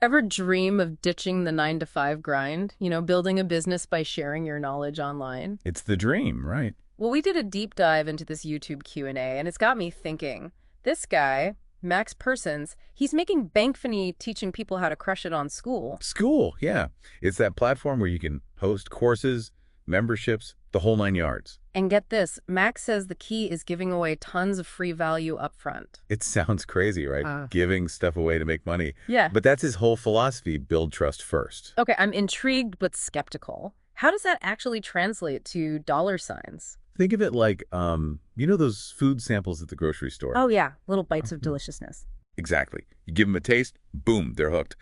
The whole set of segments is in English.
Ever dream of ditching the 9 to 5 grind? Building a business by sharing your knowledge online? It's the dream, right? Well, we did a deep dive into this YouTube Q&A, and it's got me thinking. This guy, Max Persons, he's making bankfany teaching people how to crush it on School. Skool, yeah. It's that platform where you can host courses, memberships, the whole 9 yards. And get this, Max says the key is giving away tons of free value upfront. It sounds crazy, right? Giving stuff away to make money. Yeah. But that's his whole philosophy, build trust first. Okay, I'm intrigued but skeptical. How does that actually translate to dollar signs? Think of it like, those food samples at the grocery store? Oh yeah, little bites of deliciousness. Exactly. You give them a taste, boom, they're hooked.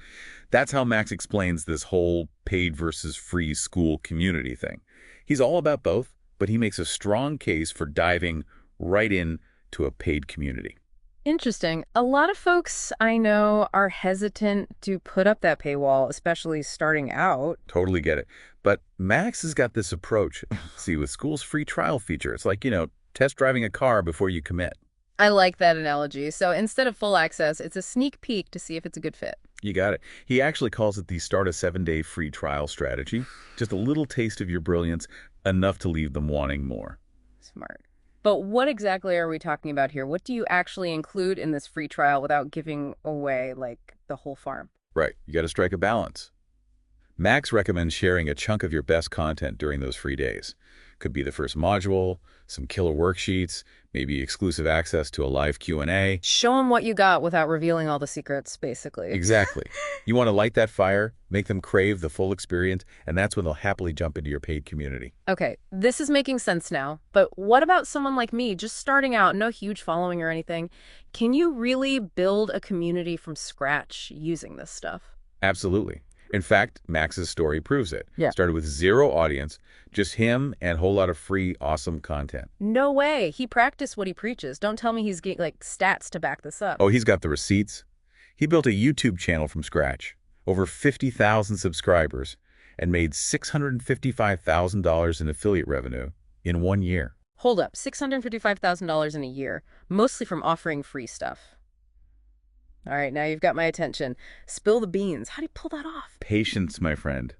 That's how Max explains this whole paid versus free Skool community thing. He's all about both, but he makes a strong case for diving right in to a paid community. Interesting. A lot of folks I know are hesitant to put up that paywall, especially starting out. Totally get it. But Max has got this approach. See, with Skool's free trial feature, it's like, test driving a car before you commit. I like that analogy. So instead of full access, it's a sneak peek to see if it's a good fit. You got it. He actually calls it the start a 7-day free trial strategy. Just a little taste of your brilliance, enough to leave them wanting more. Smart. But what exactly are we talking about here? What do you actually include in this free trial without giving away, like, the whole farm? Right. You got to strike a balance. Max recommends sharing a chunk of your best content during those free days. Could be the first module, some killer worksheets, maybe exclusive access to a live Q&A. Show them what you got without revealing all the secrets, basically. Exactly. You want to light that fire, make them crave the full experience, and that's when they'll happily jump into your paid community. Okay, this is making sense now. But what about someone like me, just starting out, no huge following or anything? Can you really build a community from scratch using this stuff? Absolutely. In fact, Max's story proves it. Yeah. Started with zero audience, just him and a whole lot of free, awesome content. No way. He practiced what he preaches. Don't tell me he's getting, like, stats to back this up. Oh, he's got the receipts. He built a YouTube channel from scratch, over 50,000 subscribers, and made $655,000 in affiliate revenue in 1 year. Hold up, $655,000 in a year, mostly from offering free stuff. All right, now you've got my attention. Spill the beans. How do you pull that off? Patience, my friend.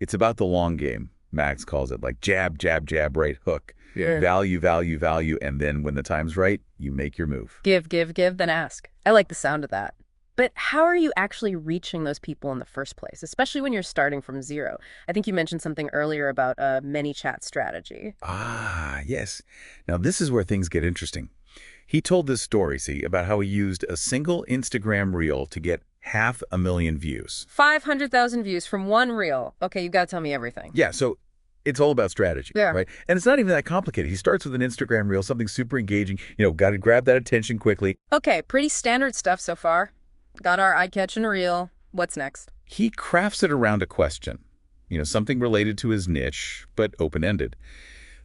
It's about the long game. Max calls it like jab, jab, jab, right hook. Yeah. Value, value, value, and then when the time's right, you make your move. Give, then ask. I like the sound of that. But how are you actually reaching those people in the first place, especially when you're starting from zero? I think you mentioned something earlier about a ManyChat strategy. Ah, yes. Now this is where things get interesting. He told this story, see, about how he used a single Instagram reel to get 500,000 views. 500,000 views from one reel. Okay, you've got to tell me everything. Yeah, so it's all about strategy, Yeah. right? And it's not even that complicated. He starts with an Instagram reel, something super engaging, got to grab that attention quickly. Okay, pretty standard stuff so far. Got our eye-catching reel. What's next? He crafts it around a question, something related to his niche, but open-ended.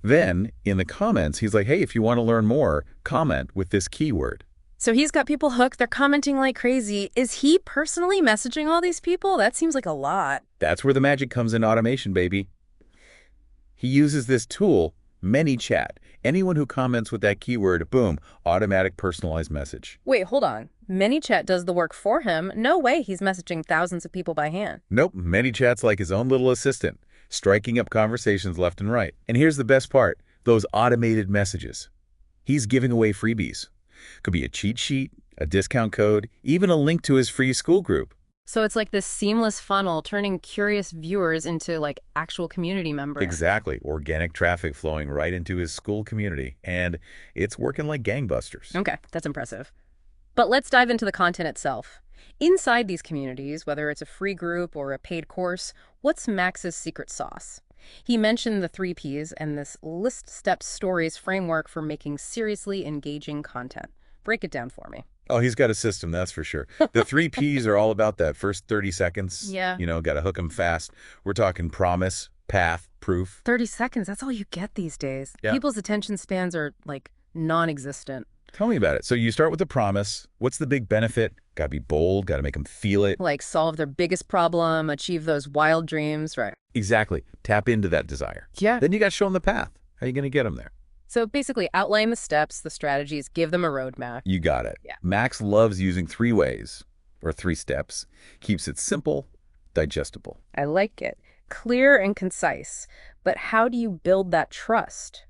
Then, in the comments, he's like, hey, if you want to learn more, comment with this keyword. So he's got people hooked. They're commenting like crazy. Is he personally messaging all these people? That seems like a lot. That's where the magic comes in automation, baby. He uses this tool, ManyChat. Anyone who comments with that keyword, boom, automatic personalized message. Wait, hold on. ManyChat does the work for him. No way he's messaging thousands of people by hand. Nope, ManyChat's like his own little assistant, striking up conversations left and right. And here's the best part, those automated messages. He's giving away freebies. Could be a cheat sheet, a discount code, even a link to his free Skool group. So it's like this seamless funnel turning curious viewers into like actual community members. Exactly. Organic traffic flowing right into his Skool community. And it's working like gangbusters. Okay, that's impressive. But let's dive into the content itself. Inside these communities, whether it's a free group or a paid course, what's Max's secret sauce? He mentioned the 3 Ps and this list steps stories framework for making seriously engaging content. Break it down for me. Oh, he's got a system, that's for sure. The 3 Ps are all about that first 30 seconds. Yeah. Got to hook them fast. We're talking promise, path, proof. 30 seconds, that's all you get these days. Yeah. People's attention spans are like non-existent. Tell me about it. So you start with the promise. What's the big benefit? Got to be bold, got to make them feel it. Like solve their biggest problem, achieve those wild dreams, right? Exactly. Tap into that desire. Yeah. Then you got to show them the path. How are you going to get them there? So basically outline the steps, the strategies, give them a roadmap. You got it. Yeah. Max loves using 3 ways. or 3 steps, keeps it simple, digestible. I like it. Clear and concise. But how do you build that trust?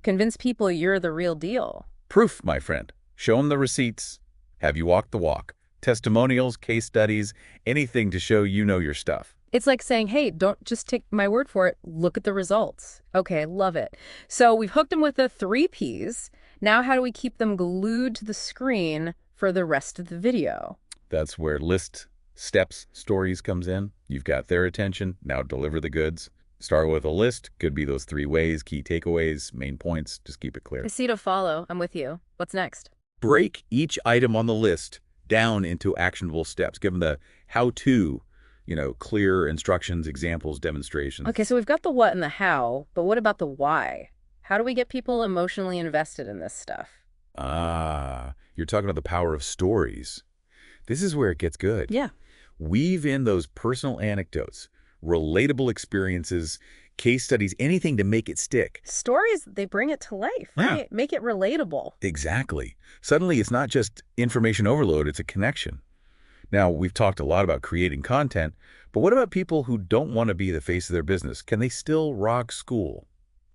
Convince people you're the real deal. Proof, my friend. Show them the receipts. Have you walked the walk? Testimonials, case studies, anything to show you know your stuff. It's like saying, hey, don't just take my word for it. Look at the results. Okay, love it. So we've hooked them with the 3 Ps. Now how do we keep them glued to the screen for the rest of the video? That's where list, steps, stories comes in. You've got their attention. Now deliver the goods. Start with a list. Could be those 3 ways, key takeaways, main points. Just keep it clear. I see to follow. I'm with you. What's next? Break each item on the list down into actionable steps. Give them the how-to, clear instructions, examples, demonstrations. Okay, so we've got the what and the how, but what about the why? How do we get people emotionally invested in this stuff? You're talking about the power of stories. This is where it gets good. Yeah. Weave in those personal anecdotes, relatable experiences, case studies, anything to make it stick. Stories, they bring it to life, Yeah. right? Make it relatable. Exactly. Suddenly, it's not just information overload, it's a connection. Now, we've talked a lot about creating content, but what about people who don't want to be the face of their business? Can they still rock Skool?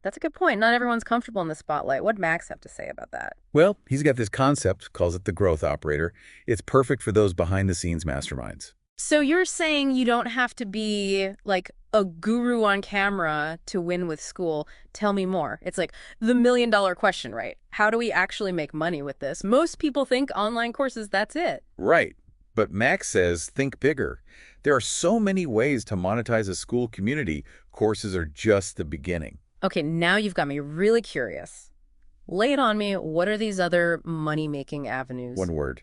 That's a good point. Not everyone's comfortable in the spotlight. What'd Max have to say about that? Well, he's got this concept, calls it the growth operator. It's perfect for those behind-the-scenes masterminds. So you're saying you don't have to be like a guru on camera to win with Skool. Tell me more. It's like the $1,000,000 question, right? How do we actually make money with this? Most people think online courses, that's it. Right. But Max says, think bigger. There are so many ways to monetize a Skool community. Courses are just the beginning. Okay, now you've got me really curious. Lay it on me. What are these other money-making avenues? One word,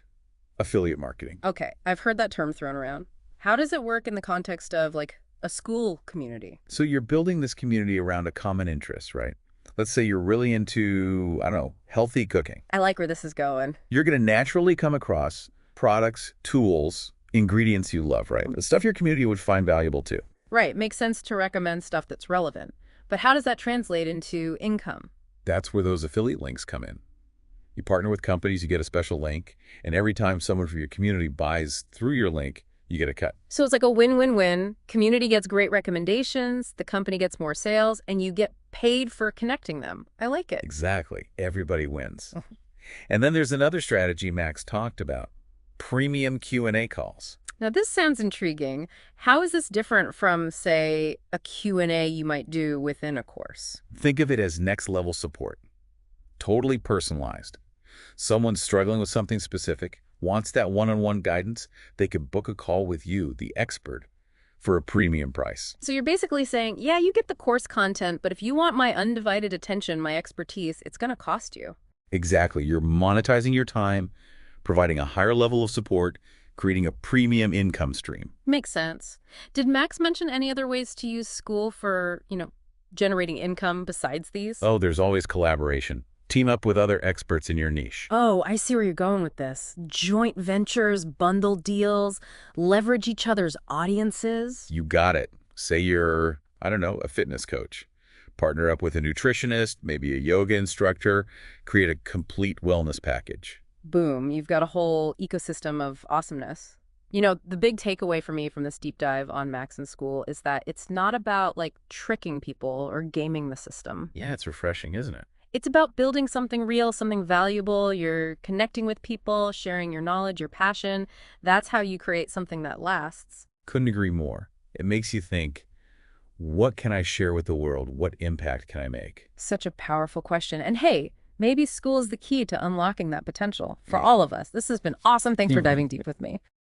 affiliate marketing. Okay, I've heard that term thrown around. How does it work in the context of like a Skool community? So you're building this community around a common interest, right? Let's say you're really into, I don't know, healthy cooking. I like where this is going. You're going to naturally come across products, tools, ingredients you love, right? The stuff your community would find valuable too. Right, makes sense to recommend stuff that's relevant. But how does that translate into income? That's where those affiliate links come in. You partner with companies, you get a special link, and every time someone from your community buys through your link, you get a cut. So it's like a win-win-win. Community gets great recommendations, the company gets more sales, and you get paid for connecting them. I like it. Exactly. Everybody wins. And then there's another strategy Max talked about, premium Q&A calls. Now, this sounds intriguing. How is this different from, say, a Q&A you might do within a course? Think of it as next-level support. Totally personalized. Someone's struggling with something specific, wants that one-on-one guidance, they could book a call with you, the expert, for a premium price. So you're basically saying, yeah, you get the course content, but if you want my undivided attention, my expertise, it's going to cost you. Exactly. You're monetizing your time, providing a higher level of support, creating a premium income stream. Makes sense. Did Max mention any other ways to use Skool for, generating income besides these? Oh, there's always collaboration. Team up with other experts in your niche. Oh, I see where you're going with this. Joint ventures, bundle deals, leverage each other's audiences. You got it. Say you're, I don't know, a fitness coach. Partner up with a nutritionist, maybe a yoga instructor, create a complete wellness package. Boom, you've got a whole ecosystem of awesomeness. The big takeaway for me from this deep dive on Max and Skool is that it's not about like tricking people or gaming the system. Yeah, it's refreshing, isn't it? It's about building something real, something valuable. You're connecting with people, sharing your knowledge, your passion. That's how you create something that lasts. Couldn't agree more. It makes you think, what can I share with the world? What impact can I make? Such a powerful question. And hey, maybe Skool is the key to unlocking that potential for all of us. This has been awesome. Thanks for diving deep with me.